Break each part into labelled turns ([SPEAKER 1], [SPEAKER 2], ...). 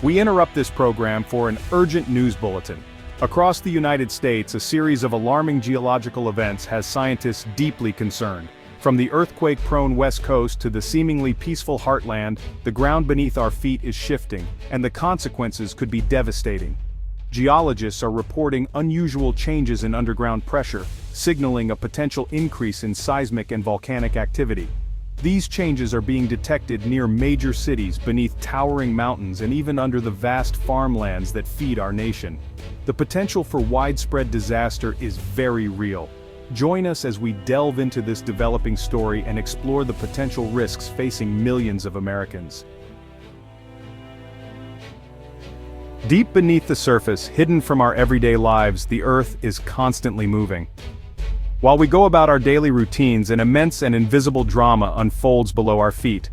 [SPEAKER 1] We interrupt this program for an urgent news bulletin. Across the United States, a series of alarming geological events has scientists deeply concerned. From the earthquake-prone West Coast to the seemingly peaceful heartland, the ground beneath our feet is shifting, and the consequences could be devastating. Geologists are reporting unusual changes in underground pressure, signaling a potential increase in seismic and volcanic activity. These changes are being detected near major cities, beneath towering mountains, and even under the vast farmlands that feed our nation. The potential for widespread disaster is very real. Join us as we delve into this developing story and explore the potential risks facing millions of Americans. Deep beneath the surface, hidden from our everyday lives, the Earth is constantly moving. While we go about our daily routines, an immense and invisible drama unfolds below our feet.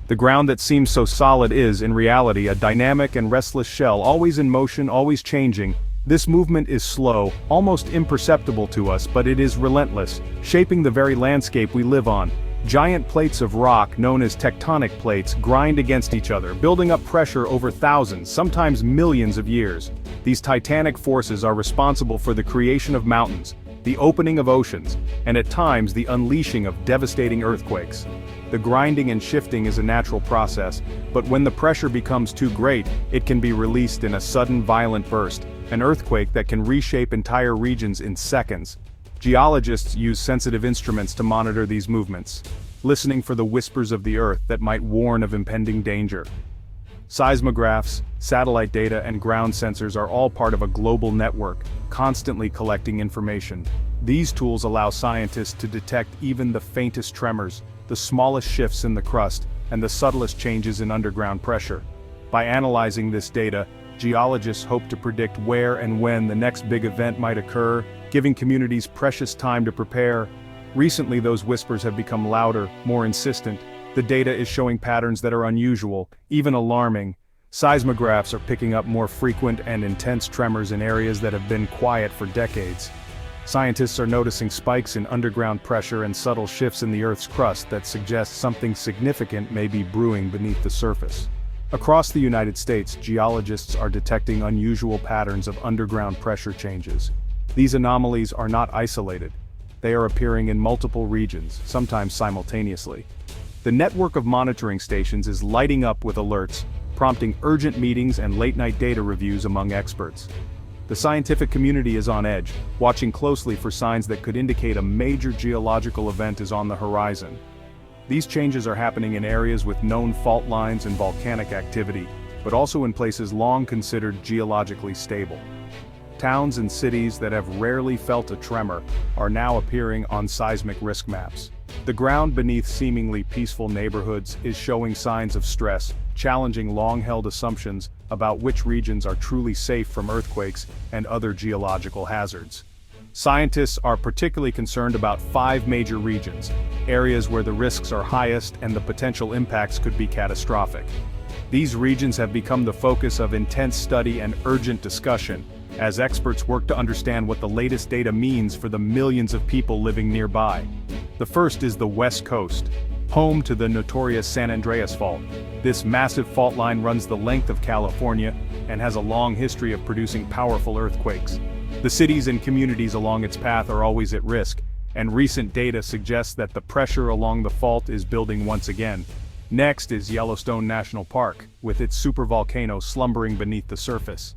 [SPEAKER 1] The ground that seems so solid is, in reality, a dynamic and restless shell, always in motion, always changing. This movement is slow, almost imperceptible to us, but it is relentless, shaping the very landscape we live on. Giant plates of rock, known as tectonic plates, grind against each other, building up pressure over thousands, sometimes millions of years. These titanic forces are responsible for the creation of mountains, the opening of oceans, and at times the unleashing of devastating earthquakes. The grinding and shifting is a natural process, but when the pressure becomes too great, it can be released in a sudden violent burst, an earthquake that can reshape entire regions in seconds. Geologists use sensitive instruments to monitor these movements, listening for the whispers of the earth that might warn of impending danger. Seismographs, satellite data, and ground sensors are all part of a global network, constantly collecting information. These tools allow scientists to detect even the faintest tremors, the smallest shifts in the crust, and the subtlest changes in underground pressure. By analyzing this data, geologists hope to predict where and when the next big event might occur, giving communities precious time to prepare. Recently, those whispers have become louder, more insistent. The data is showing patterns that are unusual, even alarming. Seismographs are picking up more frequent and intense tremors in areas that have been quiet for decades. Scientists are noticing spikes in underground pressure and subtle shifts in the Earth's crust that suggest something significant may be brewing beneath the surface. Across the United States, geologists are detecting unusual patterns of underground pressure changes. These anomalies are not isolated. They are appearing in multiple regions, sometimes simultaneously. The network of monitoring stations is lighting up with alerts, prompting urgent meetings and late-night data reviews among experts. The scientific community is on edge, watching closely for signs that could indicate a major geological event is on the horizon. These changes are happening in areas with known fault lines and volcanic activity, but also in places long considered geologically stable. Towns and cities that have rarely felt a tremor are now appearing on seismic risk maps. The ground beneath seemingly peaceful neighborhoods is showing signs of stress, challenging long-held assumptions about which regions are truly safe from earthquakes and other geological hazards. Scientists are particularly concerned about 5 major regions, areas where the risks are highest and the potential impacts could be catastrophic. These regions have become the focus of intense study and urgent discussion, as experts work to understand what the latest data means for the millions of people living nearby. The first is the West Coast, home to the notorious Andreas Fault. This massive fault line runs the length of California and has a long history of producing powerful earthquakes. The cities and communities along its path are always at risk, and recent data suggests that the pressure along the fault is building once again. Next is Yellowstone National Park, with its supervolcano slumbering beneath the surface.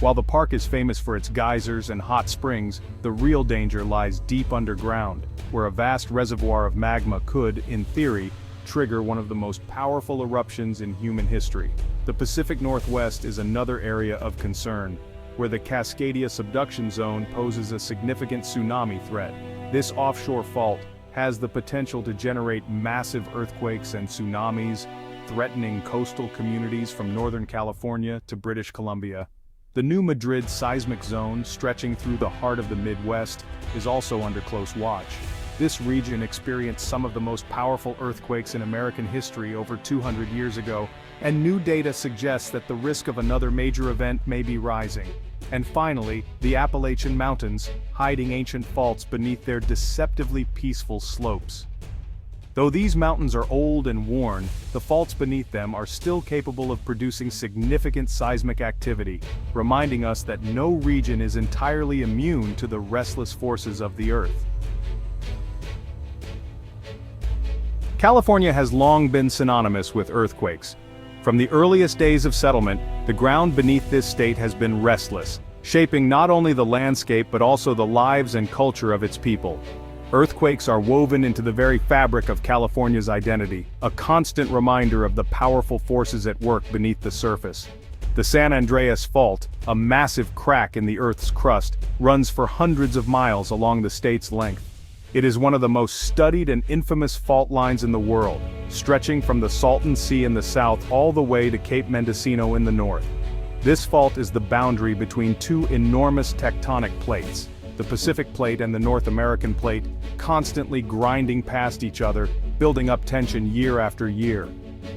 [SPEAKER 1] While the park is famous for its geysers and hot springs, the real danger lies deep underground, where a vast reservoir of magma could, in theory, trigger one of the most powerful eruptions in human history. The Pacific Northwest is another area of concern, where the Cascadia subduction zone poses a significant tsunami threat. This offshore fault has the potential to generate massive earthquakes and tsunamis, threatening coastal communities from Northern California to British Columbia. The new Madrid seismic zone, stretching through the heart of the Midwest, is also under close watch. This region experienced some of the most powerful earthquakes in American history over 200 years ago, and new data suggests that the risk of another major event may be rising. And finally, the Appalachian Mountains, hiding ancient faults beneath their deceptively peaceful slopes. Though these mountains are old and worn, the faults beneath them are still capable of producing significant seismic activity, reminding us that no region is entirely immune to the restless forces of the Earth. California has long been synonymous with earthquakes. From the earliest days of settlement, the ground beneath this state has been restless, shaping not only the landscape but also the lives and culture of its people. Earthquakes are woven into the very fabric of California's identity, a constant reminder of the powerful forces at work beneath the surface. The San Andreas Fault, a massive crack in the Earth's crust, runs for hundreds of miles along the state's length. It is one of the most studied and infamous fault lines in the world, stretching from the Salton Sea in the south all the way to Cape Mendocino in the north. This fault is the boundary between two enormous tectonic plates, the Pacific Plate and the North American Plate, constantly grinding past each other, building up tension year after year.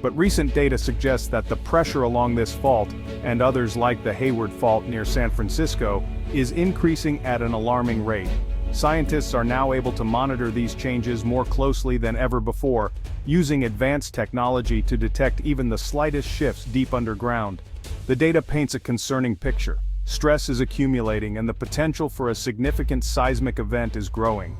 [SPEAKER 1] But recent data suggests that the pressure along this fault, and others like the Hayward Fault near San Francisco, is increasing at an alarming rate. Scientists are now able to monitor these changes more closely than ever before, using advanced technology to detect even the slightest shifts deep underground. The data paints a concerning picture. Stress is accumulating and the potential for a significant seismic event is growing.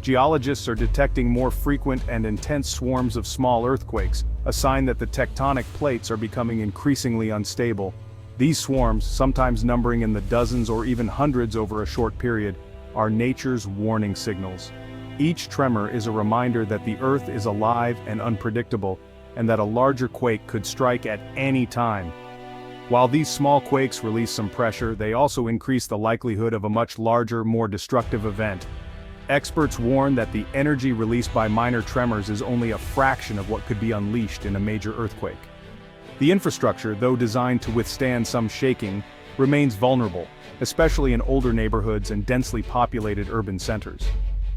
[SPEAKER 1] Geologists are detecting more frequent and intense swarms of small earthquakes, a sign that the tectonic plates are becoming increasingly unstable. These swarms, sometimes numbering in the dozens or even hundreds over a short period, are nature's warning signals. Each tremor is a reminder that the Earth is alive and unpredictable, and that a larger quake could strike at any time. While these small quakes release some pressure, they also increase the likelihood of a much larger, more destructive event. Experts warn that the energy released by minor tremors is only a fraction of what could be unleashed in a major earthquake. The infrastructure, though designed to withstand some shaking, remains vulnerable, especially in older neighborhoods and densely populated urban centers.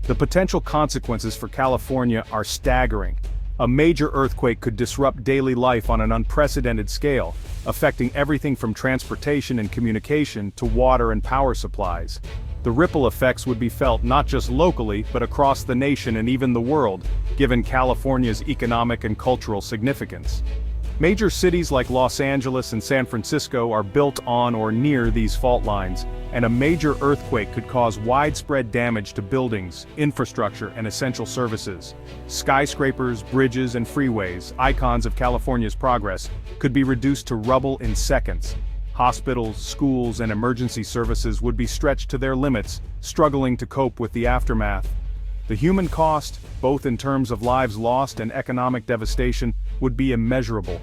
[SPEAKER 1] The potential consequences for California are staggering. A major earthquake could disrupt daily life on an unprecedented scale, affecting everything from transportation and communication to water and power supplies. The ripple effects would be felt not just locally but across the nation and even the world, given California's economic and cultural significance. Major cities like Los Angeles and San Francisco are built on or near these fault lines, and a major earthquake could cause widespread damage to buildings, infrastructure, and essential services. Skyscrapers, bridges, and freeways, icons of California's progress, could be reduced to rubble in seconds. Hospitals, schools, and emergency services would be stretched to their limits, struggling to cope with the aftermath. The human cost, both in terms of lives lost and economic devastation, would be immeasurable.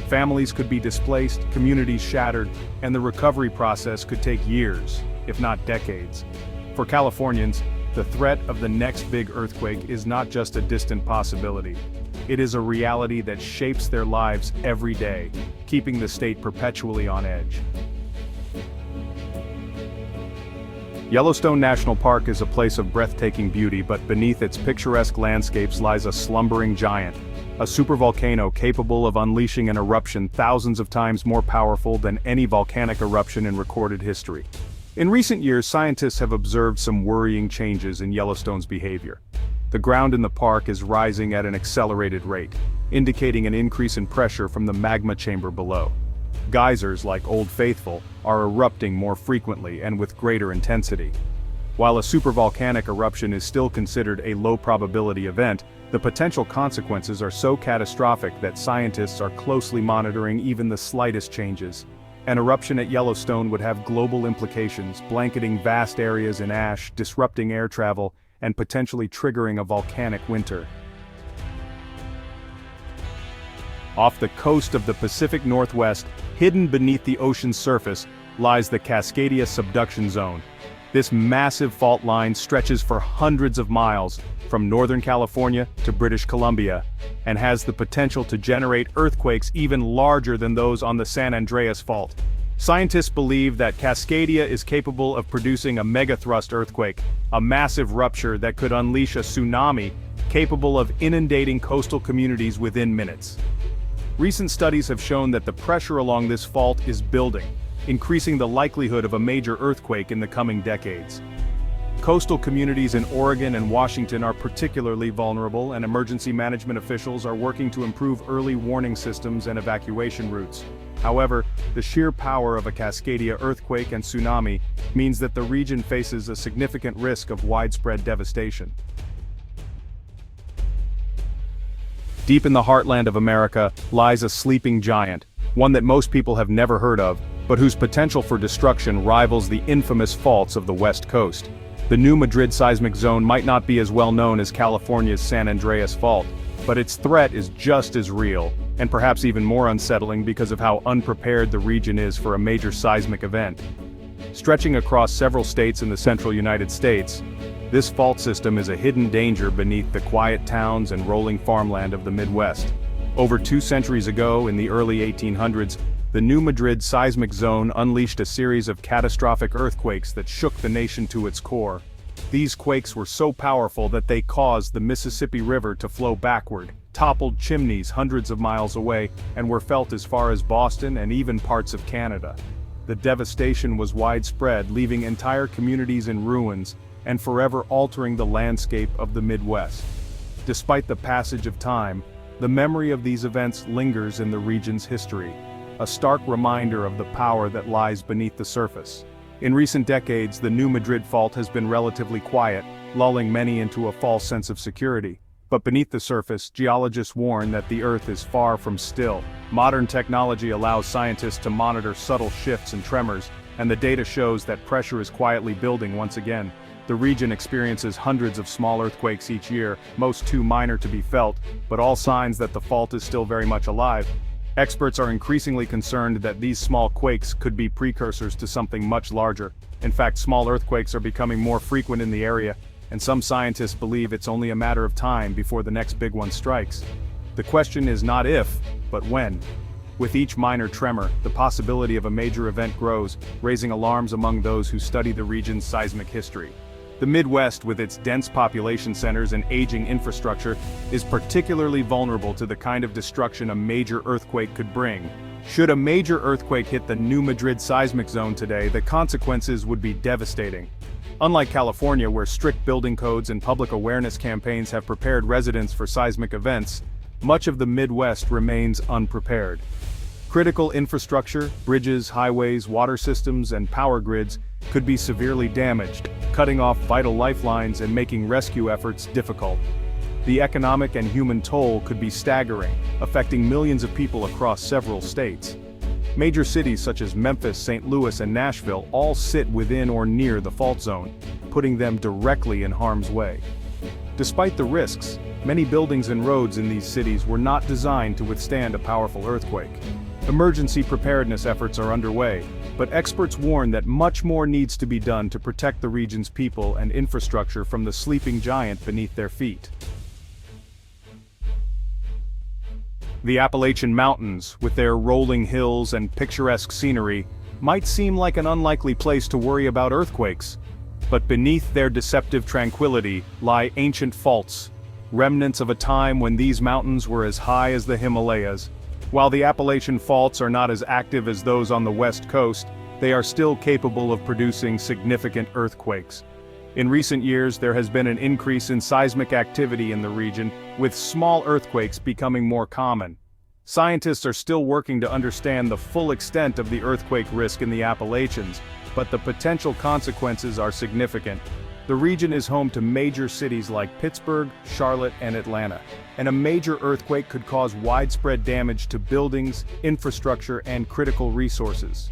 [SPEAKER 1] Families could be displaced, communities shattered, and the recovery process could take years, if not decades. For Californians, the threat of the next big earthquake is not just a distant possibility. It is a reality that shapes their lives every day, keeping the state perpetually on edge. Yellowstone National Park is a place of breathtaking beauty, but beneath its picturesque landscapes lies a slumbering giant, a supervolcano capable of unleashing an eruption thousands of times more powerful than any volcanic eruption in recorded history. In recent years, scientists have observed some worrying changes in Yellowstone's behavior. The ground in the park is rising at an accelerated rate, indicating an increase in pressure from the magma chamber below. Geysers like Old Faithful are erupting more frequently and with greater intensity. While a supervolcanic eruption is still considered a low-probability event, the potential consequences are so catastrophic that scientists are closely monitoring even the slightest changes. An eruption at Yellowstone would have global implications, blanketing vast areas in ash, disrupting air travel, and potentially triggering a volcanic winter. Off the coast of the Pacific Northwest, hidden beneath the ocean's surface, lies the Cascadia subduction zone. This massive fault line stretches for hundreds of miles, from Northern California to British Columbia, and has the potential to generate earthquakes even larger than those on the San Andreas Fault. Scientists believe that Cascadia is capable of producing a megathrust earthquake, a massive rupture that could unleash a tsunami capable of inundating coastal communities within minutes. Recent studies have shown that the pressure along this fault is building, increasing the likelihood of a major earthquake in the coming decades. Coastal communities in Oregon and Washington are particularly vulnerable, and emergency management officials are working to improve early warning systems and evacuation routes. However, the sheer power of a Cascadia earthquake and tsunami means that the region faces a significant risk of widespread devastation. Deep in the heartland of America lies a sleeping giant, one that most people have never heard of, but whose potential for destruction rivals the infamous faults of the West Coast. The new Madrid seismic zone might not be as well known as California's San Andreas Fault, but its threat is just as real, and perhaps even more unsettling because of how unprepared the region is for a major seismic event. Stretching across several states in the central United States, this fault system is a hidden danger beneath the quiet towns and rolling farmland of the Midwest. Over 2 centuries ago, in the early 1800s, the new Madrid seismic zone unleashed a series of catastrophic earthquakes that shook the nation to its core. These quakes were so powerful that they caused the Mississippi River to flow backward, toppled chimneys hundreds of miles away, and were felt as far as Boston and even parts of Canada. The devastation was widespread, leaving entire communities in ruins, and forever altering the landscape of the Midwest. Despite the passage of time, the memory of these events lingers in the region's history, a stark reminder of the power that lies beneath the surface. In recent decades, the new Madrid fault has been relatively quiet, lulling many into a false sense of security. But beneath the surface, geologists warn that the Earth is far from still. Modern technology allows scientists to monitor subtle shifts and tremors, and the data shows that pressure is quietly building once again. The region experiences hundreds of small earthquakes each year, most too minor to be felt, but all signs that the fault is still very much alive. Experts are increasingly concerned that these small quakes could be precursors to something much larger. In fact, small earthquakes are becoming more frequent in the area, and some scientists believe it's only a matter of time before the next big one strikes. The question is not if, but when. With each minor tremor, the possibility of a major event grows, raising alarms among those who study the region's seismic history. The Midwest, with its dense population centers and aging infrastructure, is particularly vulnerable to the kind of destruction a major earthquake could bring. Should a major earthquake hit the new Madrid seismic zone today, the consequences would be devastating. Unlike California, where strict building codes and public awareness campaigns have prepared residents for seismic events, much of the Midwest remains unprepared. Critical infrastructure, bridges, highways, water systems, and power grids could be severely damaged, cutting off vital lifelines and making rescue efforts difficult. The economic and human toll could be staggering, affecting millions of people across several states. Major cities such as Memphis, St. Louis, and Nashville all sit within or near the fault zone, putting them directly in harm's way. Despite the risks, many buildings and roads in these cities were not designed to withstand a powerful earthquake. Emergency preparedness efforts are underway, but experts warn that much more needs to be done to protect the region's people and infrastructure from the sleeping giant beneath their feet. The Appalachian Mountains, with their rolling hills and picturesque scenery, might seem like an unlikely place to worry about earthquakes. But beneath their deceptive tranquility lie ancient faults, remnants of a time when these mountains were as high as the Himalayas. While the Appalachian faults are not as active as those on the West Coast, they are still capable of producing significant earthquakes. In recent years, there has been an increase in seismic activity in the region, with small earthquakes becoming more common. Scientists are still working to understand the full extent of the earthquake risk in the Appalachians, but the potential consequences are significant. The region is home to major cities like Pittsburgh, Charlotte, and Atlanta, and a major earthquake could cause widespread damage to buildings, infrastructure, and critical resources.